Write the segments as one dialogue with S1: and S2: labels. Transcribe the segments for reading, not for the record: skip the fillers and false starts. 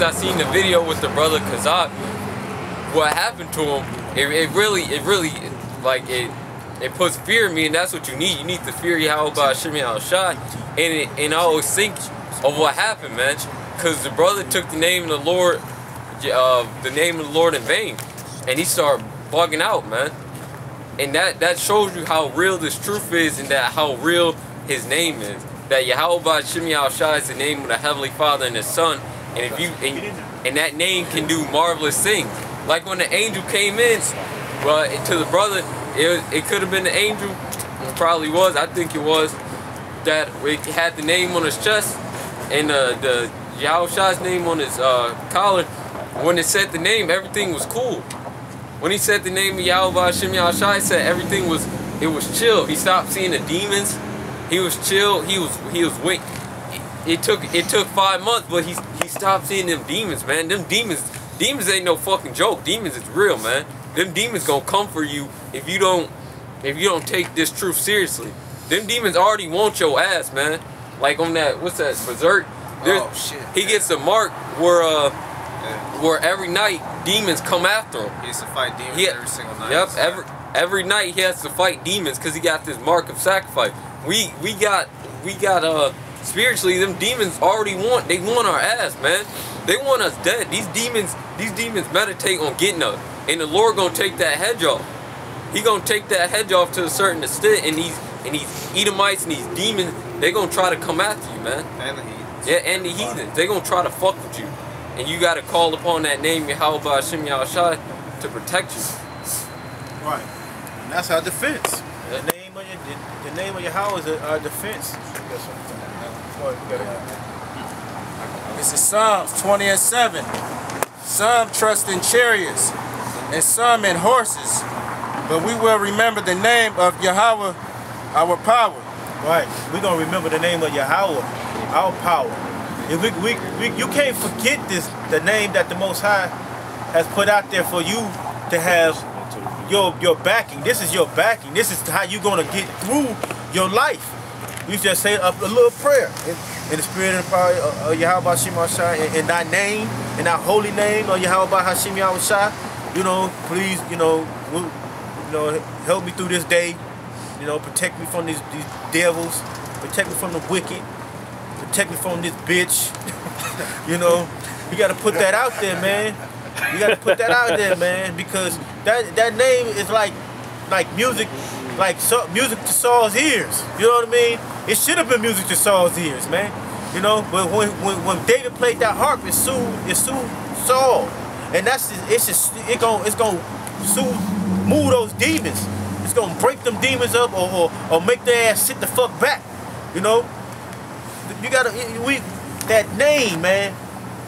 S1: I seen the video with the brother Kazak. What happened to him? It really like it puts fear in me, and that's what you need. You need to fear Yahawah, Bahasham, Yahawashi. And I always think of what happened, man, because the brother took the name of the Lord, in vain, and he started bugging out, man. And that shows you how real this truth is, and that how real his name is. That Yahawah, Bahasham, Yahawashi is the name of the Heavenly Father and His Son, and if you and that name can do marvelous things. Like when the angel came in, to the brother, it could have been the angel. It probably was. I think it was. That it had the name on his chest and the Yahawashi's name on his collar. When it said the name, everything was cool. When he said the name of Yahawah, Bahasham, Yahawashi, said everything was chill. He stopped seeing the demons. He was chill. He was weak. It took 5 months, but he stopped seeing them demons, man. Them demons ain't no fucking joke. Demons is real, man. Them demons gonna come for you if you don't take this truth seriously. Them demons already want your ass, man. Like on that, what's that, Berserk?
S2: Oh shit.
S1: He gets a mark where every night demons come after him.
S2: He has to fight demons every single night.
S1: Yep, every night he has to fight demons because he got this mark of sacrifice. We got spiritually, them demons already want our ass, man. They want us dead. These demons meditate on getting us, and the Lord gonna take that hedge off. He gonna take that hedge off to a certain extent, and these Edomites and these demons, they gonna try to come after you, man.
S2: And the heathens.
S1: Yeah, and the heathens. They gonna try to fuck with you, and you gotta call upon that name Yahawah, Bahasham, Yahawashi to protect you.
S3: Right, and that's our defense. Yeah. The name of Yahawah is our defense.
S4: This is Psalms 20 and 7. Some trust in chariots and some in horses, but we will remember the name of Yahawah, our power.
S3: Right, we're going to remember the name of Yahawah, our power. If you can't forget the name that the Most High has put out there for you to have your backing. This is your backing. This is how you're going to get through your life. You just say a little prayer in the spirit and power of Yahawah, Bahasham, Yahawashi, in thy name, in thy holy name of Yahawah, Bahasham, Yahawashi. You know, please, help me through this day. You know, protect me from these devils, protect me from the wicked, protect me from this bitch. You know, you got to put that out there, man. You got to put that out there, man, because that name is like music. Like music to Saul's ears, you know what I mean? It should have been music to Saul's ears, man. You know, but when David played that harp, it soothed Saul, and it's gonna soothe, move those demons. It's gonna break them demons up, or make their ass sit the fuck back. You know, you gotta that name, man.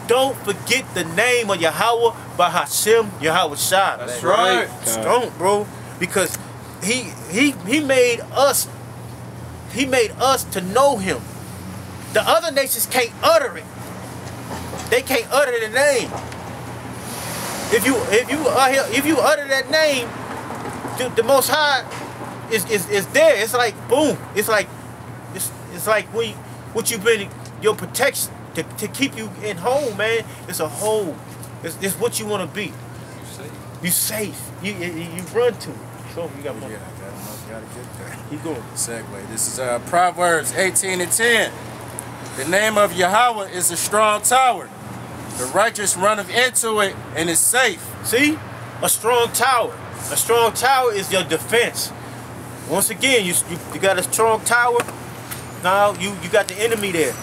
S3: Don't forget the name of Yahawah, Bahasham, Yahawashi.
S1: That's right.
S3: Don't, bro, because He made us to know him. The other nations can't utter it. They can't utter the name. If you utter that name, the Most High is there. It's like boom. It's like what you've been, your protection to keep you in home, man. It's a home. It's what you want to be. You safe. You run to it. So you got more.
S4: Yeah, I gotta get there.
S3: Keep going.
S4: Segue. This is Proverbs 18 and 10. The name of Yahawah is a strong tower. The righteous runneth into it and is safe.
S3: See? A strong tower. A strong tower is your defense. Once again, you got a strong tower. Now you got the enemy there.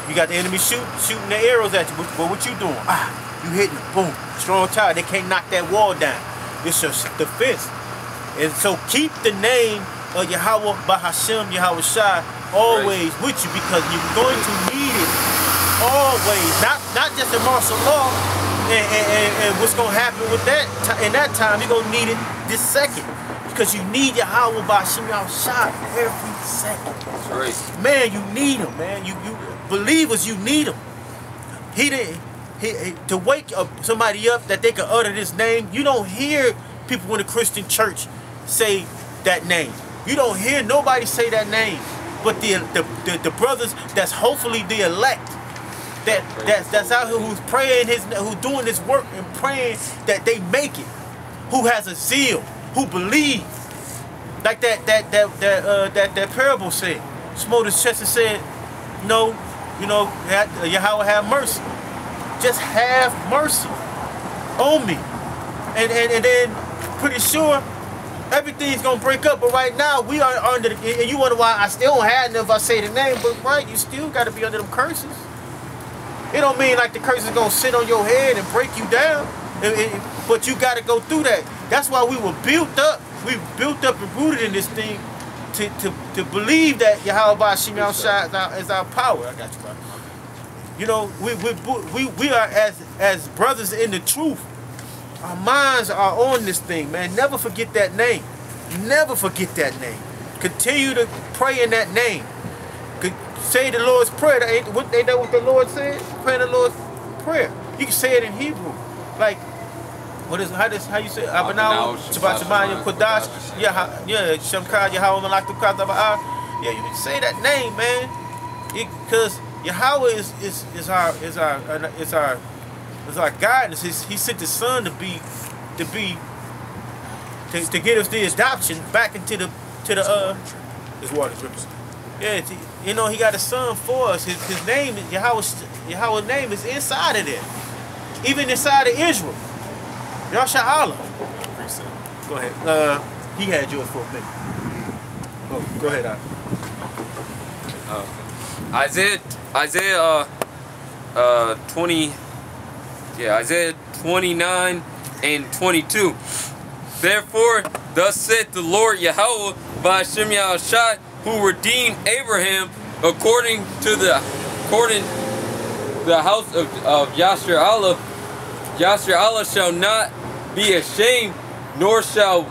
S3: You got the enemy shooting the arrows at you. But what you doing? You hitting it. Boom. Strong tower. They can't knock that wall down. It's your defense. And so keep the name of Yahawah, Bahasham, Yahawashi always with you, because you're going to need it always. Not just in martial law and what's going to happen with that in that time. You're going to need it this second, because you need Yahawah, Bahasham, Yahawashi every second.
S1: That's right.
S3: Man, you need him, man. You believers, you need him. To wake up somebody up that they can utter this name. You don't hear people in the Christian church say that name. You don't hear nobody say that name. But the brothers that's hopefully the elect, that's out here who's praying who's doing this work and praying that they make it, who has a zeal, who believes, like that parable said. Smote his chest and said, no, Yahawah have mercy, just have mercy on me, and then pretty sure everything's gonna break up. But right now we are under the, and you wonder why I still don't have enough if I say the name, but right, you still gotta be under them curses. It don't mean like the curse is gonna sit on your head and break you down, but you gotta go through that. That's why we were built up. We built up and rooted in this thing to believe that Yahawashi is our power. I got you, bro. You know, we are as brothers in the truth. Our minds are on this thing, man. Never forget that name. Never forget that name. Continue to pray in that name. Say the Lord's Prayer. Ain't that what the Lord said? Pray the Lord's Prayer. You can say it in Hebrew. Like, how you say it? Abanaw, Shabbat Shemayim, Kodash, Shemkar, Yahawah, Malak, yeah, you can say that name, man. Because Yahawah is our guidance. He sent His Son to get us the adoption back into the His water drips. Yeah, He got a Son for us. His name, Yahawah's name is inside of there, even inside of Israel. Yahawah. Go ahead. He had yours for a minute. Go ahead,
S1: Isaiah 20. Yeah, Isaiah 29 and 22. Therefore, thus saith the Lord Yahawah, Bahasham Yahawashi, who redeemed Abraham according to the house of Yasher Allah. Yasher Allah shall not be ashamed, nor shall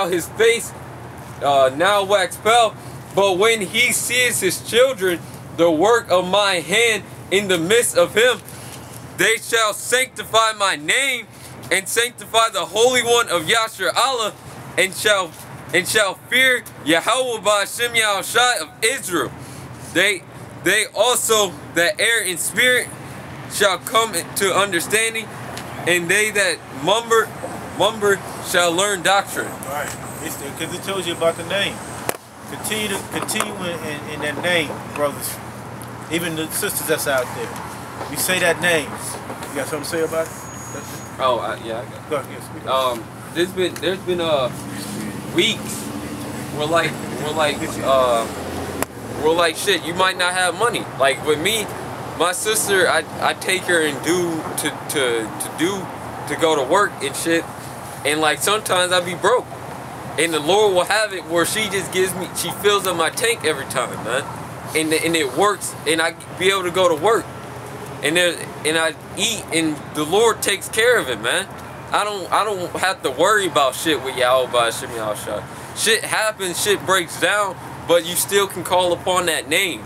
S1: his face now wax pale. But when he sees his children, the work of my hand in the midst of him, they shall sanctify my name and sanctify the Holy One of Yasher Allah, and shall fear Yahawah Bahasham Yahawashi of Israel. They also that err in spirit shall come to understanding, and they that mumber shall learn doctrine.
S3: Right, because it tells you about the name. Continue in that name, brothers. Even the sisters that's out there. You say that name. You got something to say about it?
S1: Yeah, I got it.
S3: Go ahead, yes,
S1: there's been weeks we're like shit, you might not have money. Like with me, my sister, I take her and to go to work and shit, and like sometimes I be broke, and the Lord will have it where she fills up my tank every time, man, and it works, and I be able to go to work. And I eat, and the Lord takes care of it, man. I don't have to worry about shit with Yahawah Bahasham Yahawashi. Shit happens, shit breaks down, but you still can call upon that name.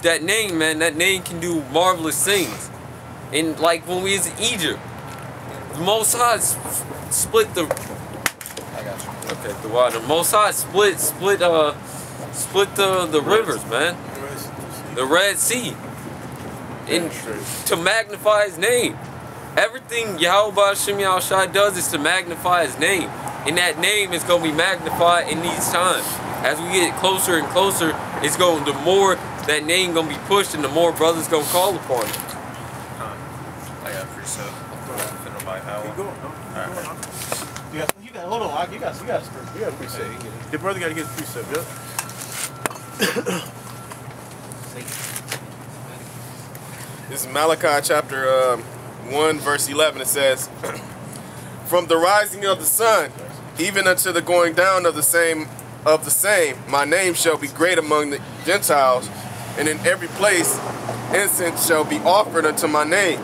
S1: That name, man. That name can do marvelous things. And like when we was in Egypt, the Most High split the. I got you. Okay, the water. The Most High split the rivers, man. The Red Sea. And to magnify His name. Everything Yahawah Bahasham Yahawashi does is to magnify His name. And that name is going to be magnified in these times. As we get closer and closer, the more that name going to be pushed, and the more brothers going to call upon it.
S2: I got free stuff.
S3: Keep going. You got, hold on, you got a precept. The brother got to get a precept, yeah?
S5: This is Malachi chapter 1 verse 11. It says, from the rising of the sun even unto the going down of the same, my name shall be great among the Gentiles, and in every place incense shall be offered unto my name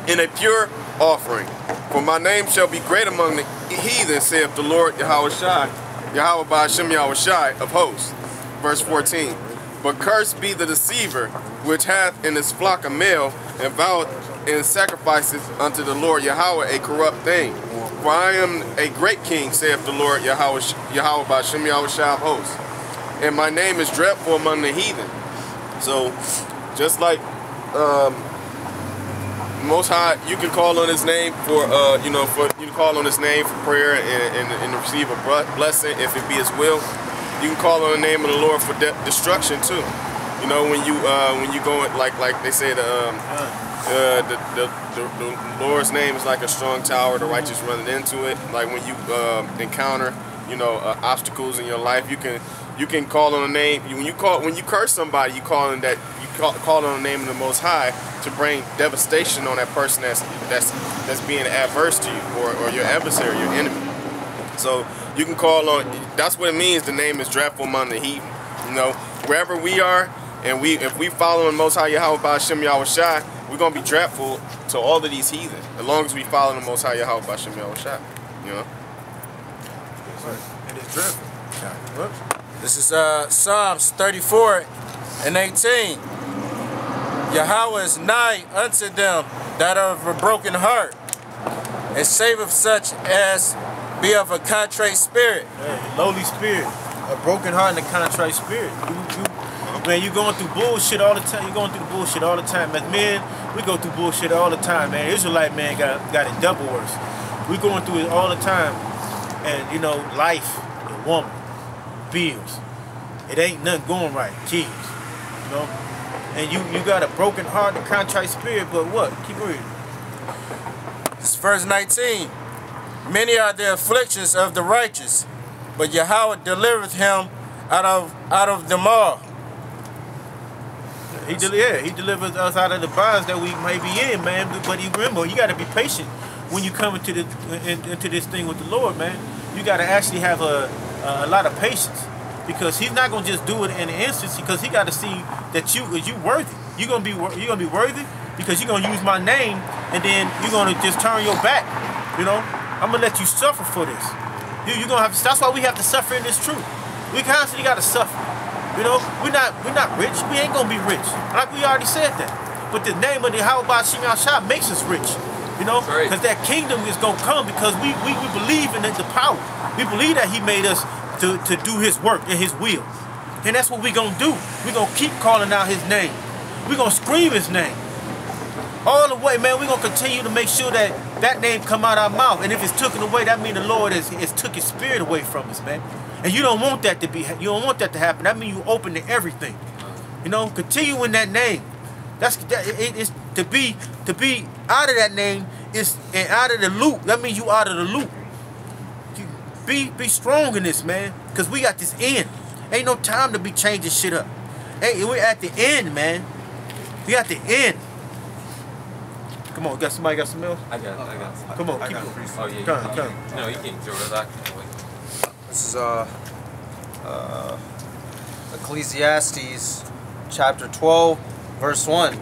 S5: in a pure offering. For my name shall be great among the heathen, saith the Lord Yahawashi, Yahawah Bahasham Yahawashi of hosts. Verse 14. But cursed be the deceiver, which hath in his flock a male, and voweth and sacrifices unto the Lord Yahawah a corrupt thing. For I am a great king, saith the Lord Yahawah Bahasham Yahawashi of hosts. And my name is dreadful among the heathen. So Just like Most High, you can call on His name for you can call on His name for prayer and receive a blessing if it be His will. You can call on the name of the Lord for destruction too. You know, when you go like they say the Lord's name is like a strong tower, the righteous running into it. Like when you encounter obstacles in your life, you can call on the name. When you curse somebody, you call on the name of the Most High to bring devastation on that person that's being adverse to you, or your adversary, your enemy. So you can call on. That's what it means. The name is dreadful among the heathen. You know, wherever we are, and if we follow the Most High Yahawah Bahasham Yahawashi, we're gonna be dreadful to all of these heathen, as long as we follow the Most High Yahawah Bahasham Yahawashi. You know.
S3: It is dreadful.
S4: This is Psalms 34:18. Yahawah is nigh unto them that are of a broken heart, and saveth such as be of a contrite spirit.
S3: Hey, lowly spirit, a broken heart and a contrite spirit. Man, you going through bullshit all the time. You're going through the bullshit all the time. As men, we go through bullshit all the time, man. Israelite man got it double worse. We going through it all the time. And you know, life, a woman, bills. It ain't nothing going right. Kids, you know. And you got a broken heart and a contrite spirit, but what? Keep reading.
S4: This is verse 19. Many are the afflictions of the righteous, but Yahawah delivereth him out of them all.
S3: He delivers us out of the bonds that we may be in, man. But remember, you got to be patient when you come into this thing with the Lord, man. You got to actually have a lot of patience, because He's not gonna just do it in an instance, because He got to see that you worthy. You're gonna be worthy because you're gonna use my name, and then you're gonna just turn your back. You know, I'm gonna let you suffer for this. You're gonna have to, that's why we have to suffer in this truth. We constantly got to suffer. You know, we're not rich. We ain't gonna be rich. Like we already said that. But the name of the Yahawah Bahasham Yahawashi makes us rich. You know, because that kingdom is gonna come because we believe in the power. We believe that He made us to do His work and His will. And that's what we're gonna do. We're gonna keep calling out His name. We're gonna scream His name. All the way, man, we're gonna continue to make sure that that name come out our mouth. And if it's taken away, that means the Lord has took His spirit away from us, man. And you don't want that to be. You don't want that to happen. That means you open to everything. You know, continue in that name. It's to be out of that name and out of the loop. That means you out of the loop. Be strong in this, man, because we got this end. Ain't no time to be changing shit up. Hey, we're at the end, man. We at the end. Come on, somebody got some else?
S1: I got
S3: Come on, keep it.
S1: Oh yeah,
S3: Come.
S1: No, you can't do it. I can't wait.
S2: This is Ecclesiastes chapter 12, verse 1.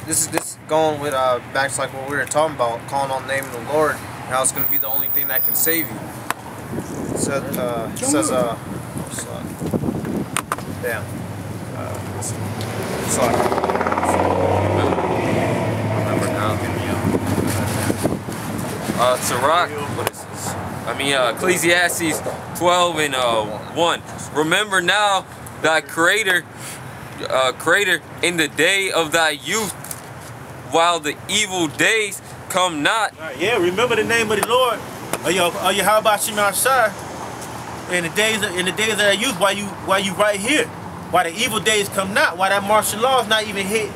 S2: This is going with back to like what we were talking about, calling on the name of the Lord, and how it's going to be the only thing that can save you. It says damn.
S1: Remember now. Sirach, what is this? Ecclesiastes 12 and 1. Remember now thy Creator in the day of thy youth, while the evil days come not.
S3: Yeah, remember the name of the Lord, Yahawah Bahasham Yahawashi, in the days of thy youth, while you right here, while the evil days come not, while that martial law is not even hit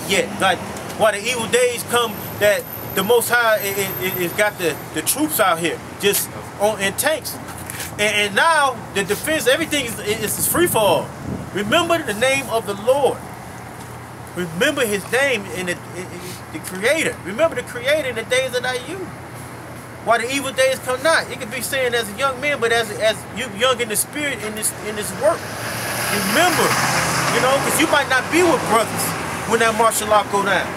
S3: yet, like while the evil days come, that the Most High is got the troops out here just in tanks, and now the defense, everything is free for all. Remember the name of the Lord. Remember His name in the Creator. Remember the Creator in the days of thy youth, while the evil days come not. It could be saying as a young man, but as you young in the spirit in this work. Remember, you know, because you might not be with brothers when that martial law go down.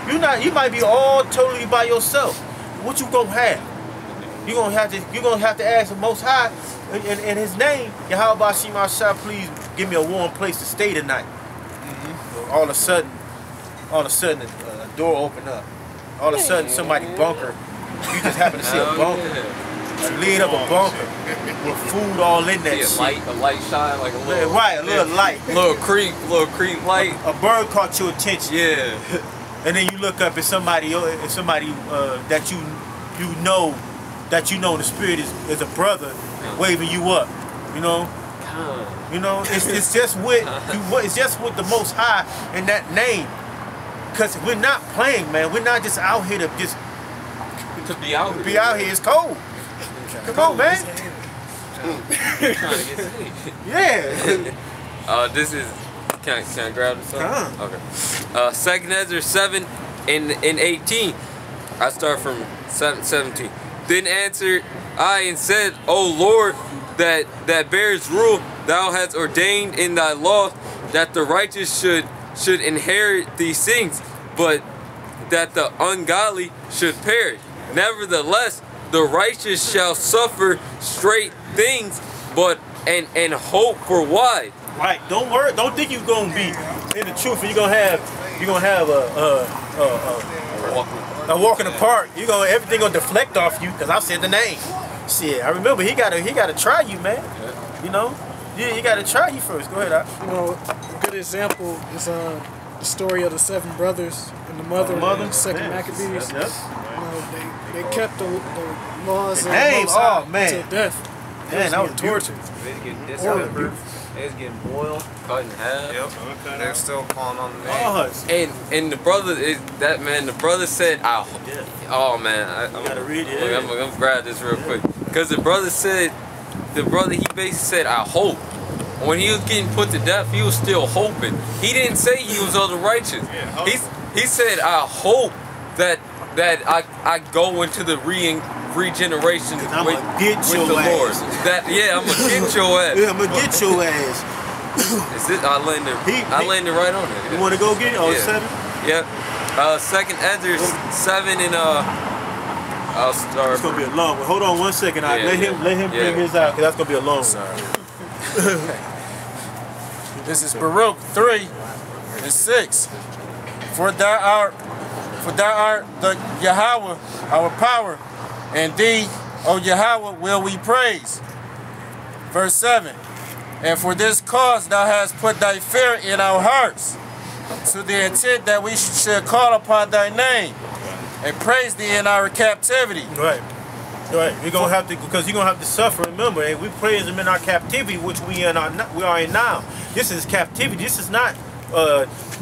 S3: You might be all totally by yourself. What you gonna have? You're gonna have to ask the Most High in His name, Yahawah Bahasham Yahawashi, please give me a warm place to stay tonight. All of a sudden, a door opened up. All of a sudden, somebody bunker. You just happen to see a bunker. lid of a bunker with food all in that
S1: See
S3: shit.
S1: a light shine, like a little,
S3: Right, a little light.
S1: little creep light.
S3: A bird caught your attention.
S1: Yeah.
S3: And then you look up at somebody that you know in the spirit is a brother waving you up. You know. You know, it's just with the Most High and that name. Cause we're not playing, man. We're not just out here to
S1: be out
S3: here. It's cold. Come on, man. Yeah.
S1: This is. Can I grab this? Okay. 2nd Ezra 7 and 18. I start from 17. Then answered I and said, O Lord, that bears rule, thou hast ordained in thy law that the righteous should inherit these things, but that the ungodly should perish. Nevertheless, the righteous shall suffer straight things, but and hope for wide.
S3: Right. Don't worry. Don't think you're gonna be in the truth and you're gonna have a walk in the park. Everything gonna deflect off you because I said the name. Shit. I remember he gotta try you, man. You know. You gotta try you first. Go ahead, Al.
S6: You know, a good example is the story of the 7 brothers and the mother in 2nd Maccabees. You know, they kept the laws and the Most High to death.
S3: Man, that was
S6: tortured.
S1: They was getting boiled, cut in half.
S2: Yep. They're still calling on the name.
S1: And the brother the brother said, oh man, I'm
S3: gotta read it.
S1: I'm gonna grab this real quick. Because he basically said, I hope. When he was getting put to death, he was still hoping. He didn't say he was of the righteous. He said, I hope that I go into the regeneration with the Lord.
S3: I'm gonna get your ass.
S1: Yeah,
S3: I'm gonna get your ass.
S1: Is this? I landed right on it.
S3: You wanna go get it? Oh,
S1: yeah.
S3: 7?
S1: Yep. 2nd Ezra 7 and I'll start.
S3: It's gonna be a long one. Hold on 1 second. Let him bring his out, because that's gonna be a long one.
S4: This is Baruch 3 and 6. For thou art the Yahawah, our power, and thee, O Yahawah, will we praise. Verse 7. And for this cause thou hast put thy fear in our hearts, to the intent that we should call upon thy name and praise thee in our captivity.
S3: Right. You're gonna have to, because you're gonna have to suffer. Remember, and we praise him in our captivity, which we are in now. This is captivity. This is not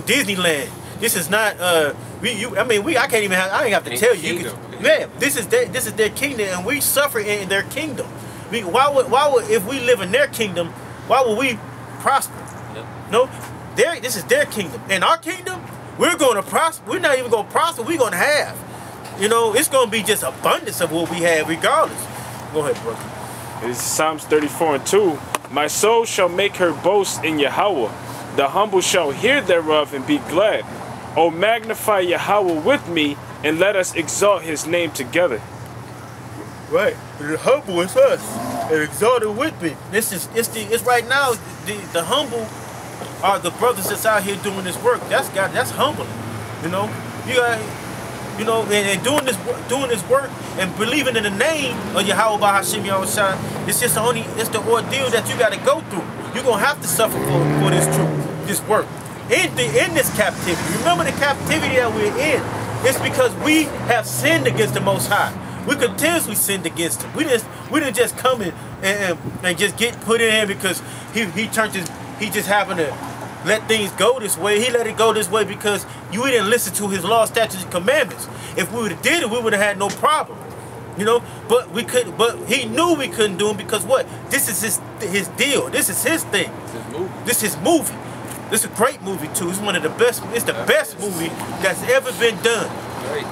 S3: Disneyland. This is not I ain't have to tell you. Man, this is their kingdom, and we suffer in their kingdom. Why would if we live in their kingdom, why would we prosper? Yep. No, this is their kingdom. In our kingdom, we're going to prosper. We're not even going to prosper. We're going to have. You know, it's going to be just abundance of what we have regardless. Go ahead, brother.
S7: This is Psalms 34 and 2. My soul shall make her boast in Yahawah. The humble shall hear thereof and be glad. O magnify Yahawah with me, and let us exalt his name together.
S3: Right. The humble is us. And exalted with me. It's right now, the humble are the brothers that's out here doing this work. That's humbling. You know? And doing this work and believing in the name of Yahawah Bahasham Yahawashi, it's the ordeal that you gotta go through. You're gonna have to suffer for this truth, this work. In this captivity. Remember the captivity that we're in. It's because we have sinned against the Most High. We continuously sinned against him. We didn't just come in and just get put in here because he just happened to let things go this way. He let it go this way because we didn't listen to his law, statutes, and commandments. If we would have did it, we would have had no problem. You know, but he knew we couldn't do it because what? This is his deal. This is his thing. This is his movie. This is a great movie too. It's one of the best. It's the best movie that's ever been done.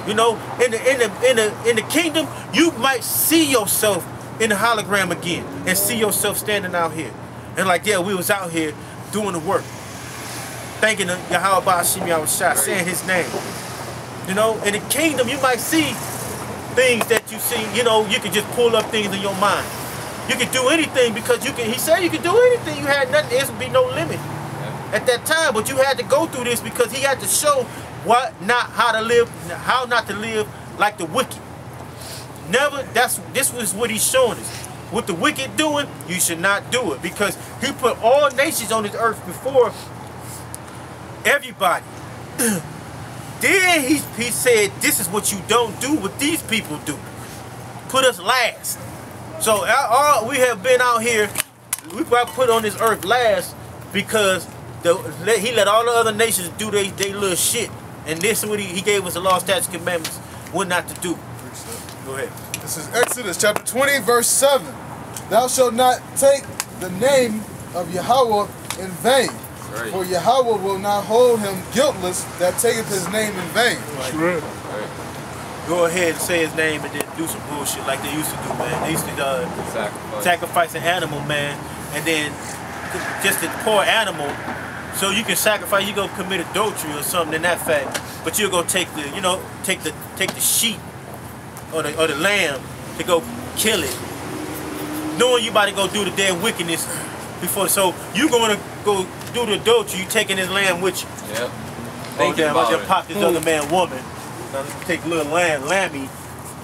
S3: You know, in the kingdom, you might see yourself in the hologram again and see yourself standing out here. And like, yeah, we was out here doing the work. Thanking Yahawah Bahasham Yahawashi, saying his name. You know, in the kingdom, you might see things that you see, you know, you can just pull up things in your mind. You can do anything because he said you could do anything. You had nothing, there would be no limit at that time, but you had to go through this because he had to show how not to live like the wicked. Never. This was what he's showing us. What the wicked doing, you should not do it, because he put all nations on this earth before everybody. Then he said, this is what you don't do, what these people do. Put us last. So all we have been out here, we got put on this earth last because he let all the other nations do they little shit. And this is what he gave us the law, statutes, commandments, what not to do. Go ahead.
S8: This is Exodus chapter 20, verse 7. Thou shalt not take the name of Yahawah in vain. Right. For Yahawah will not hold him guiltless that taketh his name in vain.
S3: Right. Go ahead and say his name and then do some bullshit like they used to do, man. They used to sacrifice an animal, man, and then just a poor animal. So you can sacrifice, you go commit adultery or something in that fact, but you'll go take the, take the sheep or the lamb to go kill it, knowing you about to go do the damn wickedness before. So you going to go do the adultery, you taking his lamb with you.
S1: Yep.
S3: Oh damn, I just popped this other man woman. Now take little lammy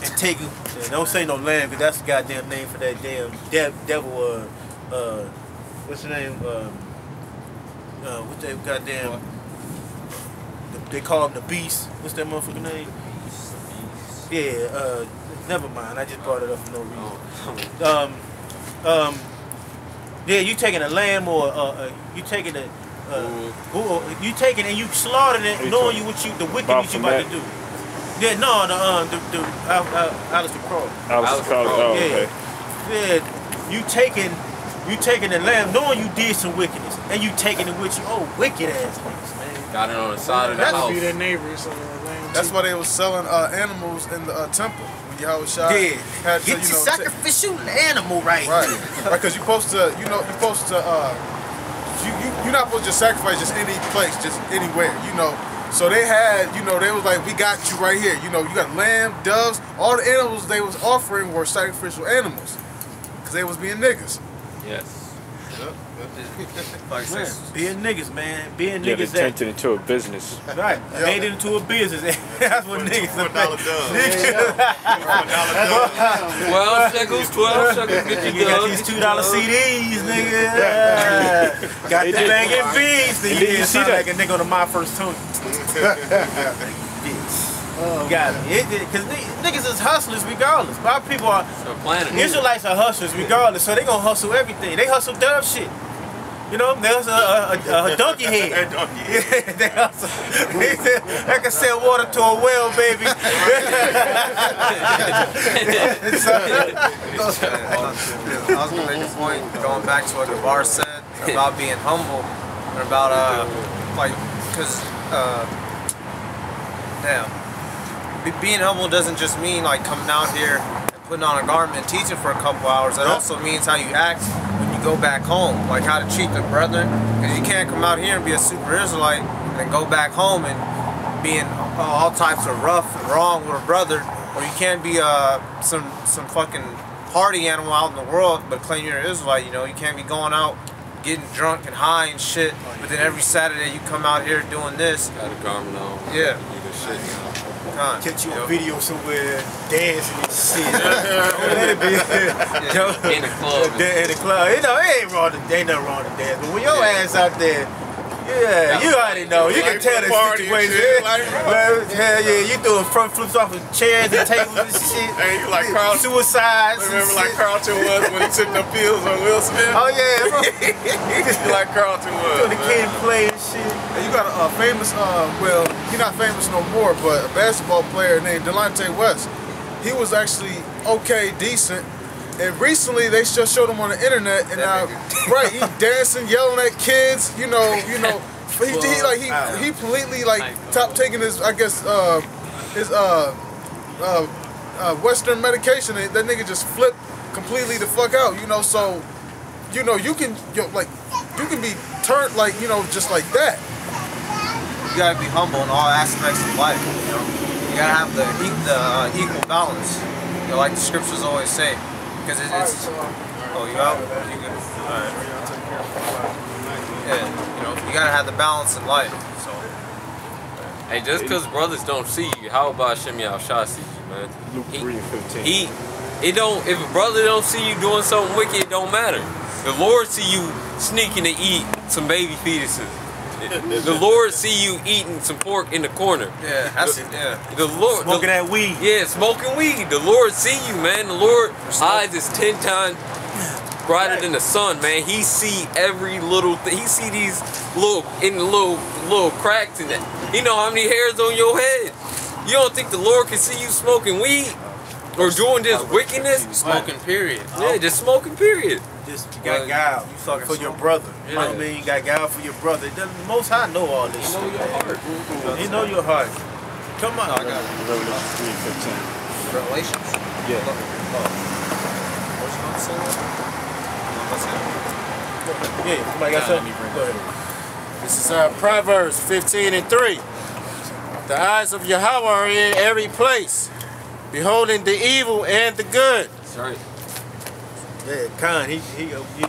S3: and take it. Don't say no lamb, because that's the goddamn name for that damn devil. What's the name? What's that goddamn? They call him the Beast. What's that motherfucker name? Yeah. Never mind. I just brought it up for no reason. Yeah, you taking a lamb or you taking a you taking and you slaughtering it, knowing you what the wickedness you about to do. Yeah, no, the Alistair Crow.
S7: Alistair Crow. Oh,
S3: yeah.
S7: okay.
S3: Yeah, you taking the lamb, knowing you did some wickedness, and you taking it with you. Oh, wicked ass niggas, man.
S1: Got it on the side of the house.
S6: Be their neighbors. Lamb
S8: That's why they was selling animals in the temple. When Yahawashi had to,
S3: get your sacrificial animal right.
S8: Right, because you're supposed to, you're not supposed to just sacrifice just any place, just anywhere, So they had, they was like, we got you right here. You got lamb, doves, all the animals they was offering were sacrificial animals. Because they was being niggas.
S1: Yes.
S3: Being niggas, man. Being
S7: Yeah,
S3: niggas.
S7: they turned it into a business.
S3: Right. Made it into a business. That's what niggas are.
S5: $4
S1: $12 shekels, 12 shekels, get you
S3: got these $2 CDs, nigga. Got the banging beats. Then you sound like a nigga on the My First Tony. Got it. Because niggas is hustlers regardless. A lot of people are. Israelites are hustlers regardless, so they gonna hustle everything. They hustle dove shit. They hustle a donkey head. They hustle. They can sell water to a well, baby.
S2: I was gonna make a point going back to what Gabar said about being humble and about being humble doesn't just mean like coming out here and putting on a garment and teaching for a couple hours. That also means how you act when you go back home, like how to treat the brethren. Because you can't come out here and be a super Israelite and then go back home and being all types of rough and wrong with a brother, or you can't be some fucking party animal out in the world but claim you're an Israelite. You can't be going out getting drunk and high and shit, but then every Saturday you come out here doing this.
S1: Got a garment on.
S2: Yeah.
S1: Shit,
S3: Catch you a video somewhere dancing and shit. Let it be.
S1: In the club.
S3: In the club. It ain't wrong to, ain't nothing wrong to dance. But when your ass out there, you already know. You can tell the situation. Hell yeah, you doing front flips off of chairs and tables and shit.
S5: Hey, you like Carlton?
S3: Suicides.
S5: Remember like Carlton was when he took the pills on Will Smith?
S3: Oh yeah, bro.
S5: You like Carlton was.
S3: Doing the kid play and shit.
S8: And you got a famous, well, he's not famous no more, but a basketball player named Delonte West. He was actually okay, decent. And recently they just showed him on the internet, and right, he dancing, yelling at kids, he completely stopped taking his, I guess, his Western medication. That nigga just flipped completely the fuck out, So, you can be turned just like that.
S2: You gotta be humble in all aspects of life. You gotta have the equal balance. Like the scriptures always say. Because it's oh, you out? You good? Alright. Yeah, you gotta have the balance in life. So
S1: hey, just because brothers don't see you, how about Bahasham Yahawashi see you? man.
S7: Luke 3:15.
S1: If a brother don't see you doing something wicked, it don't matter. The Lord see you sneaking to eat some baby fetuses. The Lord see you eating some pork in the corner.
S2: Yeah, that's it. Yeah.
S1: The Lord
S3: Smoking that weed.
S1: Yeah, smoking weed. The Lord see you, man. The Lord's eyes is 10 times brighter than the sun, man. He see every little thing. He see these little cracks in that. He know how many hairs on your head. You don't think the Lord can see you smoking weed or doing this wickedness?
S2: Smoking, period.
S1: Yeah, just smoking, period.
S3: Just you got guile for your brother. You know what I mean? You got guile for your brother. The Most High know all this.
S1: He know your heart.
S3: He know your heart. Come on.
S2: I got it.
S7: Revelation 3:15.
S2: Revelations?
S7: Yeah.
S2: What's you about to say?
S3: Yeah, somebody got something? Go ahead.
S4: This is Proverbs 15:3. The eyes of Yahawah are in every place, beholding the evil and the good.
S1: That's right.
S3: Yeah, Khan,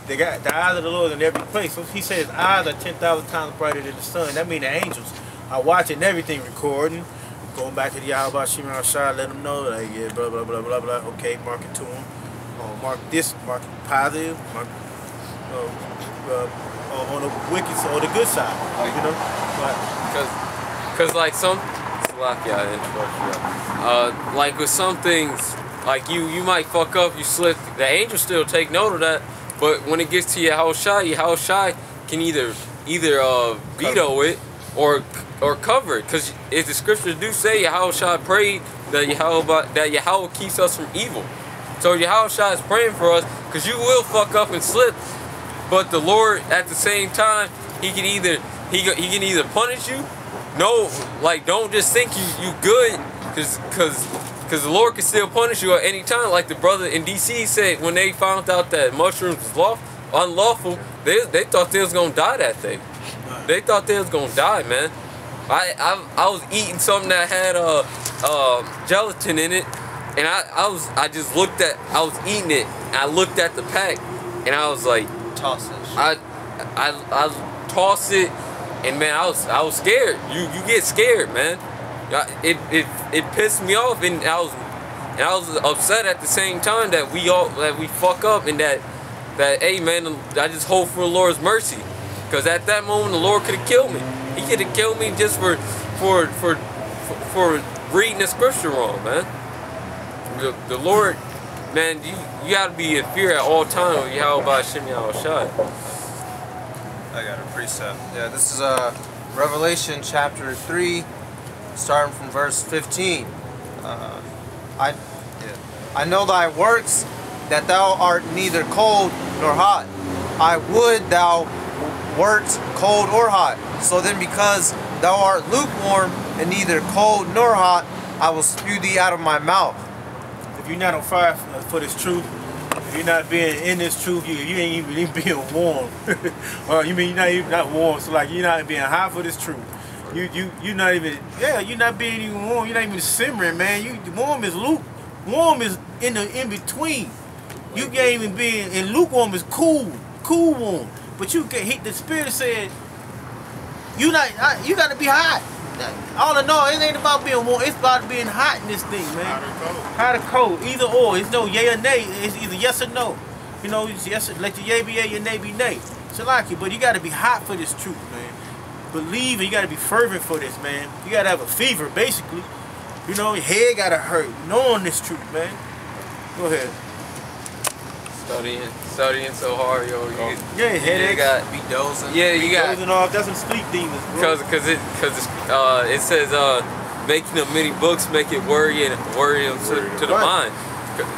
S3: they got the eyes of the Lord in every place. So he says eyes are 10,000 times brighter than the sun. That means the angels are watching everything, recording, going back to the Yahawashi, let them know, like, yeah, blah, blah, blah, blah, blah. Okay, mark it to them. Mark this, mark it positive, mark on the wicked side, or the good side, you know?
S1: Cause like like with some things, like you might fuck up, you slip. The angels still take note of that, but when it gets to Yahawashi can either veto it or cover it. Cause if the scriptures do say Yahawashi prayed that Yahawah keeps us from evil, so Yahawashi is praying for us, cause you will fuck up and slip, but the Lord at the same time he can either punish you. No, like don't just think you good, cause the Lord can still punish you at any time. Like the brother in DC said when they found out that mushrooms was unlawful, they thought they was gonna die that day. They thought they was gonna die, man. I was eating something that had gelatin in it, and I was eating it, and I looked at the pack, and I was like,
S2: toss it.
S1: I tossed it. And man, I was scared. You get scared, man. It pissed me off, and I was upset at the same time that we fuck up, and that hey man, I just hope for the Lord's mercy, because at that moment the Lord could have killed me. He could have killed me just for reading the scripture wrong, man. The Lord, man, you gotta be in fear at all times with Bahasham Yahawashi.
S2: I got a precept. Yeah, this is Revelation chapter 3, starting from verse 15. I know thy works, that thou art neither cold nor hot. I would thou wert cold or hot. So then, because thou art lukewarm and neither cold nor hot, I will spew thee out of my mouth.
S3: If you're not on fire for this truth, if you're not being in this truth, you ain't even being warm. Well, you mean you're not warm, so like you're not being hot for this truth. You're not even, you're not being even warm. You're not even simmering, man. Warm is warm is in between. You can't even be in lukewarm is cool warm. But you get heat. The Spirit said you got to be hot. All in all, it ain't about being warm. It's about being hot in this thing, man. Hot or cold. Either or. It's no yay or nay. It's either yes or no. You know, it's yes. Let your yay be yay, your nay be nay. Shalaki, but you got to be hot for this truth, man. Believe, and you got to be fervent for this, man. You got to have a fever, basically. You know, your head got to hurt knowing this truth, man. Go ahead.
S1: Studying so hard, yo.
S3: Yeah, headaches.
S1: You got
S2: be dozing.
S1: Yeah, you got
S3: dozing off. That's some sleep demons, bro.
S1: Because it says making of many books make it worrying to the mind.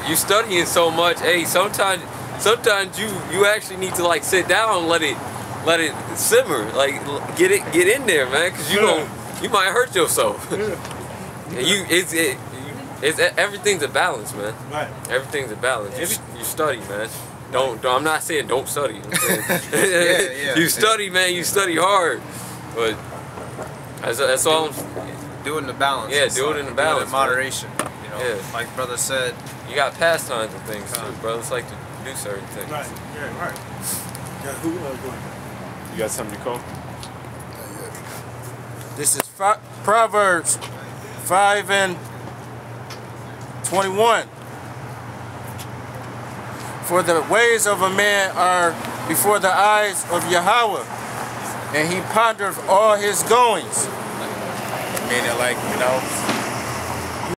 S1: You studying so much, hey. Sometimes you actually need to like sit down and let it simmer, like get in there, man. Because you might hurt yourself. And everything's a balance, man.
S3: Right.
S1: Everything's a balance. You study, man. I'm not saying don't study. You study, man. You study hard, but that's all.
S2: Doing the balance.
S1: Yeah, do it in the balance.
S2: In moderation. You know, like brother said.
S1: You got pastimes and things too, brothers like to do certain things.
S3: Right. Yeah. Right. Yeah. Who going?
S7: You got something, Nicole?
S4: This is Proverbs 5 and 21. For the ways of a man are before the eyes of Yahawah, and he pondereth all his goings.
S9: Meaning, like, you know,